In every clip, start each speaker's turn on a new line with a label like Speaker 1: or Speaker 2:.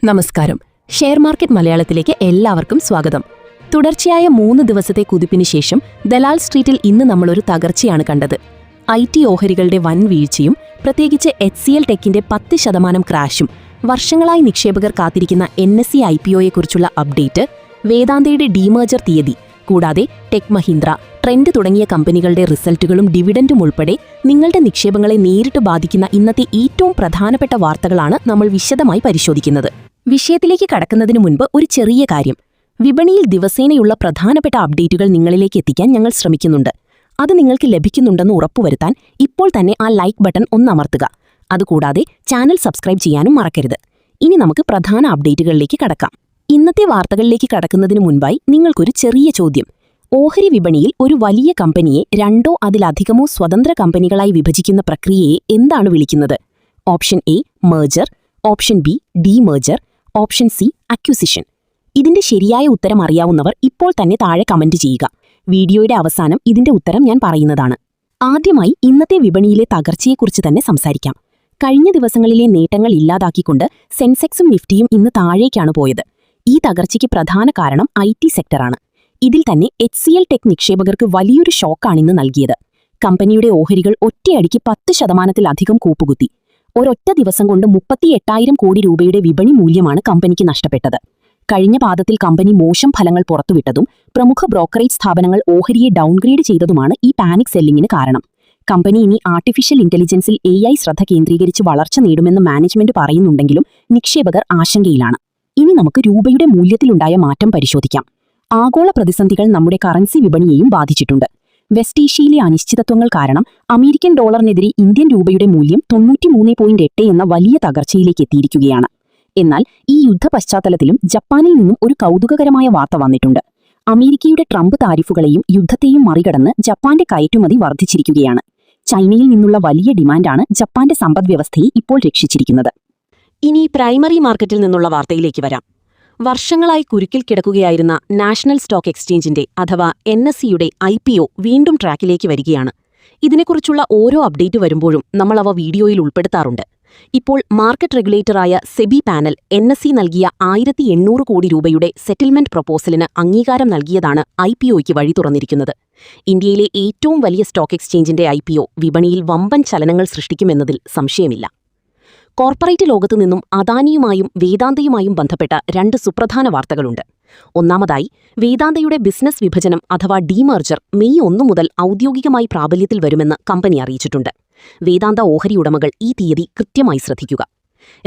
Speaker 1: നമസ്കാരം. Share market മലയാളത്തിലേക്ക് എല്ലാവർക്കും സ്വാഗതം. തുടർച്ചയായ 3 ദിവസത്തെ കുതിപ്പിന് ശേഷം ദലാൽ സ്ട്രീറ്റിൽ ഇന്ന് നമ്മളൊരു തകർച്ചയാണ് കണ്ടത്. IT ഓഹരികളുടെ വൻ വീഴ്ചയും പ്രത്യേകിച്ച് HCL ടെക്കിന്റെ 10% ക്രാഷും, വർഷങ്ങളായി നിക്ഷേപകർ കാത്തിരിക്കുന്ന NSE IPOയെക്കുറിച്ചുള്ള അപ്ഡേറ്റ്, വേദാന്തയുടെ ഡീമേർജർ തീയതി, കൂടാതെ ടെക് മഹീന്ദ്ര, ട്രെൻഡ് തുടങ്ങിയ കമ്പനികളുടെ റിസൾട്ടുകളും ഡിവിഡൻഡും ഉൾപ്പെടെ നിങ്ങളുടെ നിക്ഷേപങ്ങളെ നേരിട്ട് ബാധിക്കുന്ന ഇന്നത്തെ ഏറ്റവും പ്രധാനപ്പെട്ട വാർത്തകളാണ് നമ്മൾ വിശദമായി പരിശോധിക്കുന്നത്. വിഷയത്തിലേക്ക് കടക്കുന്നതിനു മുൻപ് ഒരു ചെറിയ കാര്യം. വിപണിയിൽ ദിവസേനയുള്ള പ്രധാനപ്പെട്ട അപ്ഡേറ്റുകൾ നിങ്ങളിലേക്ക് എത്തിക്കാൻ ഞങ്ങൾ ശ്രമിക്കുന്നുണ്ട്. അത് നിങ്ങൾക്ക് ലഭിക്കുന്നുണ്ടെന്ന് ഉറപ്പുവരുത്താൻ ഇപ്പോൾ തന്നെ ആ ലൈക്ക് ബട്ടൺ ഒന്നമർത്തുക. അതുകൂടാതെ ചാനൽ സബ്സ്ക്രൈബ് ചെയ്യാനും മറക്കരുത്. ഇനി നമുക്ക് പ്രധാന അപ്ഡേറ്റുകളിലേക്ക് കടക്കാം. ഇന്നത്തെ വാർത്തകളിലേക്ക് കടക്കുന്നതിനു മുൻപായി നിങ്ങൾക്കൊരു ചെറിയ ചോദ്യം. ഓഹരി വിപണിയിൽ ഒരു വലിയ കമ്പനിയെ 2 അതിലധികമോ സ്വതന്ത്ര കമ്പനികളായി വിഭജിക്കുന്ന പ്രക്രിയയെ എന്താണ് വിളിക്കുന്നത്? Option A merger, option B demerger, option C acquisition. ഇതിന്റെ ശരിയായ ഉത്തരം അറിയാവുന്നവർ ഇപ്പോൾ തന്നെ താഴെ കമന്റ് ചെയ്യുക. വീഡിയോയുടെ അവസാനം ഇതിന്റെ ഉത്തരം ഞാൻ പറയുന്നതാണ്. ആദ്യമായി ഇന്നത്തെ വിപണിയിലെ തകർച്ചയെക്കുറിച്ച് തന്നെ സംസാരിക്കാം. കഴിഞ്ഞ ദിവസങ്ങളിലെ നേട്ടങ്ങൾ ഇല്ലാതാക്കിക്കൊണ്ട് സെൻസെക്സും നിഫ്റ്റിയും ഇന്ന് താഴേക്കാണ് പോയത്. ഈ തകർച്ചയ്ക്ക് പ്രധാന കാരണം IT സെക്ടറാണ്. ഇതിൽ തന്നെ HCL ടെക് നിക്ഷേപകർക്ക് വലിയൊരു ഷോക്കാണിന്ന് നൽകിയത്. കമ്പനിയുടെ ഓഹരികൾ ഒറ്റയടിക്ക് 10%-ലധികം കൂപ്പുകുത്തി. ഒരൊറ്റ ദിവസം കൊണ്ട് 38,000 കോടി രൂപയുടെ വിപണി മൂല്യമാണ് കമ്പനിക്ക് നഷ്ടപ്പെട്ടത്. കഴിഞ്ഞ പാദത്തിൽ കമ്പനി മോശം ഫലങ്ങൾ പുറത്തുവിട്ടതും പ്രമുഖ ബ്രോക്കറേജ് സ്ഥാപനങ്ങൾ ഓഹരിയെ ഡൗൺഗ്രേഡ് ചെയ്തതുമാണ് ഈ പാനിക് സെല്ലിങ്ങിന് കാരണം. കമ്പനി ഇനി ആർട്ടിഫിഷ്യൽ ഇന്റലിജൻസിൽ AI ശ്രദ്ധ കേന്ദ്രീകരിച്ച് വളർച്ച നേടുമെന്ന് മാനേജ്മെന്റ് പറയുന്നുണ്ടെങ്കിലും നിക്ഷേപകർ ആശങ്കയിലാണ്. ഇനി നമുക്ക് രൂപയുടെ മൂല്യത്തിലുണ്ടായ മാറ്റം പരിശോധിക്കാം. ആഗോള പ്രതിസന്ധികൾ നമ്മുടെ കറൻസി വിപണിയെയും ബാധിച്ചിട്ടുണ്ട്. വെസ്റ്റ് ഏഷ്യയിലെ അനിശ്ചിതത്വങ്ങൾ കാരണം അമേരിക്കൻ ഡോളറിനെതിരെ ഇന്ത്യൻ രൂപയുടെ മൂല്യം 93.8 എന്ന വലിയ തകർച്ചയിലേക്ക് എത്തിയിരിക്കുകയാണ്. എന്നാൽ ഈ യുദ്ധ പശ്ചാത്തലത്തിലും ജപ്പാനിൽ നിന്നും ഒരു കൗതുകകരമായ വാർത്ത വന്നിട്ടുണ്ട്. അമേരിക്കയുടെ ട്രംപ് താരിഫുകളെയും യുദ്ധത്തെയും മറികടന്ന് ജപ്പാന്റെ കയറ്റുമതി വർദ്ധിച്ചിരിക്കുകയാണ്. ചൈനയിൽ നിന്നുള്ള വലിയ ഡിമാൻഡാണ് ജപ്പാന്റെ സമ്പദ്വ്യവസ്ഥയെ ഇപ്പോൾ രക്ഷിച്ചിരിക്കുന്നത്.
Speaker 2: ഇനി പ്രൈമറി മാർക്കറ്റിൽ നിന്നുള്ള വാർത്തയിലേക്ക് വരാം. വർഷങ്ങളായി കുരുക്കിൽ കിടക്കുകയായിരുന്ന നാഷണൽ സ്റ്റോക്ക് എക്സ്ചേഞ്ചിന്റെ അഥവാ NSEയുടെ IPO വീണ്ടും ട്രാക്കിലേക്ക് വരികയാണ്. ഇതിനെക്കുറിച്ചുള്ള ഓരോ അപ്ഡേറ്റ് വരുമ്പോഴും നമ്മൾ അവ വീഡിയോയിൽ ഉൾപ്പെടുത്താറുണ്ട്. ഇപ്പോൾ മാർക്കറ്റ് റെഗുലേറ്ററായ സെബി പാനൽ NSE നൽകിയ 1,800 കോടി രൂപയുടെ സെറ്റിൽമെന്റ് പ്രൊപ്പോസലിന് അംഗീകാരം നൽകിയതാണ് IPOയ്ക്ക് വഴി തുറന്നിരിക്കുന്നത്. ഇന്ത്യയിലെ ഏറ്റവും വലിയ സ്റ്റോക്ക് എക്സ്ചേഞ്ചിന്റെ IPO വിപണിയിൽ വമ്പൻ ചലനങ്ങൾ സൃഷ്ടിക്കുമെന്നതിൽ സംശയമില്ല. കോർപ്പറേറ്റ് ലോകത്തു നിന്നും അദാനിയുമായും വേദാന്തയുമായും ബന്ധപ്പെട്ട 2 സുപ്രധാന വാർത്തകളുണ്ട്. ഒന്നാമതായി, വേദാന്തയുടെ ബിസിനസ് വിഭജനം അഥവാ ഡീമർജർ മെയ് 1 മുതൽ ഔദ്യോഗികമായി പ്രാബല്യത്തിൽ വരുമെന്ന് കമ്പനി അറിയിച്ചിട്ടുണ്ട്. വേദാന്ത ഓഹരി ഉടമകൾ ഈ തീയതി കൃത്യമായി ശ്രദ്ധിക്കുക.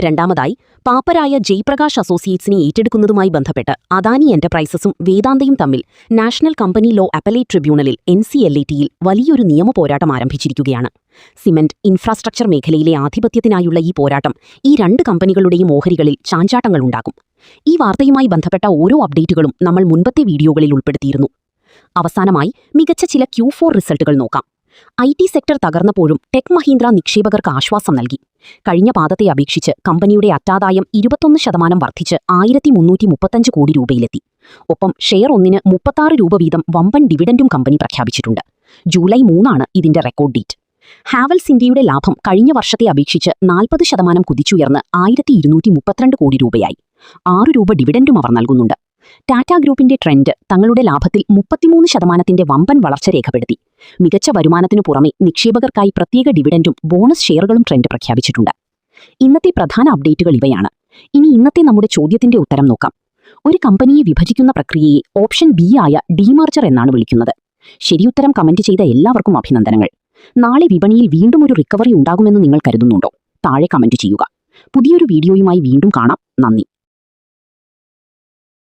Speaker 2: രണ്ടാമതായി, പാപ്പരായ ജയ്പ്രകാശ് അസോസിയേറ്റ്സിനെ ഏറ്റെടുക്കുന്നതുമായി ബന്ധപ്പെട്ട് അദാനി എന്റർപ്രൈസസും വേദാന്തയും തമ്മിൽ നാഷണൽ കമ്പനി ലോ അപ്പലേറ്റ് ട്രിബ്യൂണലിൽ NCLATയിൽ വലിയൊരു നിയമ പോരാട്ടം ആരംഭിച്ചിരിക്കുകയാണ്. സിമന്റ്, ഇൻഫ്രാസ്ട്രക്ചർ മേഖലയിലെ ആധിപത്യത്തിനായുള്ള ഈ പോരാട്ടം ഈ 2 കമ്പനികളുടെയും ഓഹരികളിൽ ചാഞ്ചാട്ടങ്ങളുണ്ടാക്കും. ഈ വാർത്തയുമായി ബന്ധപ്പെട്ട ഓരോ അപ്ഡേറ്റുകളും നമ്മൾ മുൻപത്തെ വീഡിയോകളിൽ ഉൾപ്പെടുത്തിയിരുന്നു. അവസാനമായി, മികച്ച ചില Q4 റിസൾട്ടുകൾ നോക്കാം. IT സെക്ടർ തകർന്നപ്പോഴും ടെക് മഹീന്ദ്ര നിക്ഷേപകർക്ക് ആശ്വാസം നൽകി. കഴിഞ്ഞ പാദത്തെ അപേക്ഷിച്ച് കമ്പനിയുടെ അറ്റാദായം 21% വർദ്ധിച്ച് 1,335 കോടി രൂപയിലെത്തി. ഒപ്പം ഷെയർ 1-ന് 36 രൂപ വീതം വമ്പൻ ഡിവിഡൻഡും കമ്പനി പ്രഖ്യാപിച്ചിട്ടുണ്ട്. ജൂലൈ 3 ഇതിന്റെ റെക്കോർഡ് ഡേറ്റ്. ഹാവൽസ് ഇന്ത്യയുടെ ലാഭം കഴിഞ്ഞ വർഷത്തെ അപേക്ഷിച്ച് 40% കുതിച്ചുയർന്ന് 1,232 കോടി രൂപയായി. 6 രൂപ ഡിവിഡൻഡും അവർ നൽകുന്നുണ്ട്. ടാറ്റ ഗ്രൂപ്പിന്റെ ട്രെൻഡ് തങ്ങളുടെ ലാഭത്തിൽ 33% വമ്പൻ വളർച്ച രേഖപ്പെടുത്തി. മികച്ച വരുമാനത്തിനു പുറമെ നിക്ഷേപകർക്കായി പ്രത്യേക ഡിവിഡൻഡും ബോണസ് ഷെയറുകളും ട്രെൻഡ് പ്രഖ്യാപിച്ചിട്ടുണ്ട്. ഇന്നത്തെ പ്രധാന അപ്ഡേറ്റുകൾ ഇവയാണ്. ഇനി ഇന്നത്തെ നമ്മുടെ ചോദ്യത്തിന്റെ ഉത്തരം നോക്കാം. ഒരു കമ്പനിയെ വിഭജിക്കുന്ന പ്രക്രിയയെ ഓപ്ഷൻ ബി ആയ ഡീമർജർ എന്നാണ് വിളിക്കുന്നത്. ശരിയുത്തരം കമന്റ് ചെയ്ത എല്ലാവർക്കും അഭിനന്ദനങ്ങൾ. നാളെ വിപണിയിൽ വീണ്ടും ഒരു റിക്കവറി ഉണ്ടാകുമെന്ന് നിങ്ങൾ കരുതുന്നുണ്ടോ? താഴെ കമന്റ് ചെയ്യുക. പുതിയൊരു വീഡിയോയുമായി വീണ്ടും കാണാം. നന്ദി.